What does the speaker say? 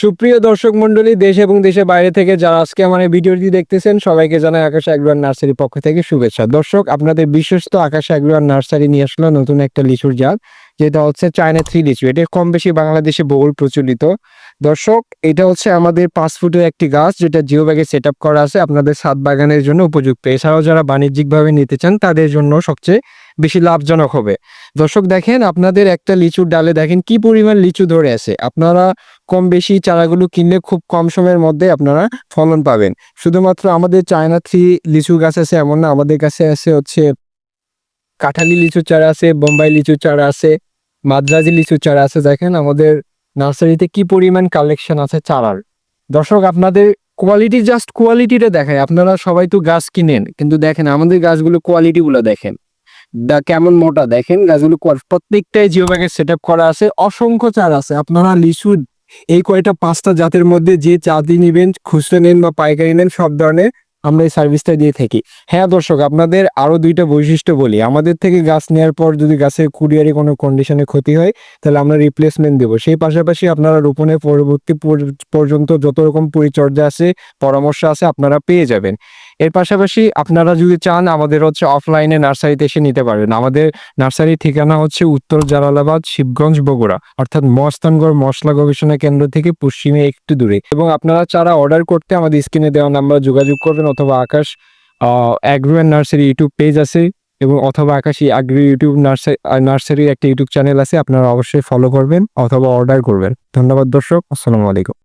সুপ্রিয় দর্শক মন্ডলী, দেশ এবং দেশের বাইরে থেকে যারা আজকে আমার এই ভিডিওটি দেখতেছেন, সবাইকে জানাই আকাশ এগ্রো নার্সারির পক্ষ থেকে শুভেচ্ছা। দর্শক, আপনাদের বিশ্বস্ত আকাশ এগ্রো নার্সারি নিয়ে আসলো নতুন একটা লিচুর জাত, যেটা হচ্ছে চায়না 3 লিচু। এটা কম বেশি বাংলাদেশে বহুল প্রচলিত। দর্শক, এটা হচ্ছে আমাদের 5 ফুটের একটি গাছ, যেটা জিও ব্যাগে সেট আপ করা আছে আপনাদের ছাদ বাগানের জন্য উপযুক্ত। এছাড়াও যারা বাণিজ্যিকভাবে নিতে চান তাদের জন্য সবচেয়ে বেশি লাভজনক হবে। দর্শক দেখেন, আপনাদের একটা লিচুর ডালে দেখেন কি পরিমাণ লিচু ধরে আছে। আপনারা কম বেশি চারাগুলো কিনলে খুব কম সময়ের মধ্যে আপনারা ফলন পাবেন। শুধুমাত্র আমাদের চায়না 3 লিচু গাছ আছে এমন না, আমাদের কাছে আছে হচ্ছে কাঁঠালি লিচুর চারা আছে, বোম্বাই লিচুর চারা আছে, মাদ্রাজি লিচুর চারা আছে। দেখেন আমাদের নার্সারিতে কি পরিমাণ কালেকশন আছে চারার। দর্শক, আপনাদের কোয়ালিটি, জাস্ট কোয়ালিটিটা দেখায়। আপনারা সবাই তো গাছ কিনেন, কিন্তু দেখেন আমাদের গাছগুলো কোয়ালিটিগুলো দেখেন, কেমন মোটা দেখেন গাছগুলো। প্রত্যেকটাই জিও ব্যাগের সেট আপ করা আছে, অসংখ্য চারা আছে। আপনারা লিচু এই কয়টা 5টা জাতের মধ্যে যে জাতি নেবেন, খুচরা নেন বা পাইকারি নেন, সব ধরনের আমরা এই সার্ভিসটা দিয়ে থাকি। হ্যাঁ দর্শক, আপনাদের আরো 2টা বৈশিষ্ট্য বলি। আমাদের থেকে গাছ নেওয়ার পর যদি গাছের কুরিয়ারে কোনো কন্ডিশনে ক্ষতি হয়, তাহলে আমরা রিপ্লেসমেন্ট দেবো। সেই পাশাপাশি আপনারা রোপণের পরবর্তী পর্যন্ত যত রকম পরিচর্যা আছে, পরামর্শ আছে, আপনারা পেয়ে যাবেন। এর পাশাপাশি আপনারা যদি চান, আমাদের হচ্ছে অফলাইনে নার্সারিতে এসে নিতে পারবেন। আমাদের নার্সারির ঠিকানা হচ্ছে উত্তর জালালাবাদ, শিবগঞ্জ, বগুড়া, অর্থাৎ মহাস্থানগড় মশলা গবেষণা কেন্দ্র থেকে পশ্চিমে একটু দূরে। এবং আপনারা চারা অর্ডার করতে আমাদের স্ক্রিনে দেওয়া নাম্বার যোগাযোগ করবেন, অথবা Akash agro and nursery YouTube page আছে, এবং অথবা আকাশী অ্যাগ্রো ইউটিউব নার্সারির একটা ইউটিউব চ্যানেল আছে, আপনারা অবশ্যই ফলো করবেন অথবা অর্ডার করবেন। ধন্যবাদ দর্শক, আসসালামু আলাইকুম।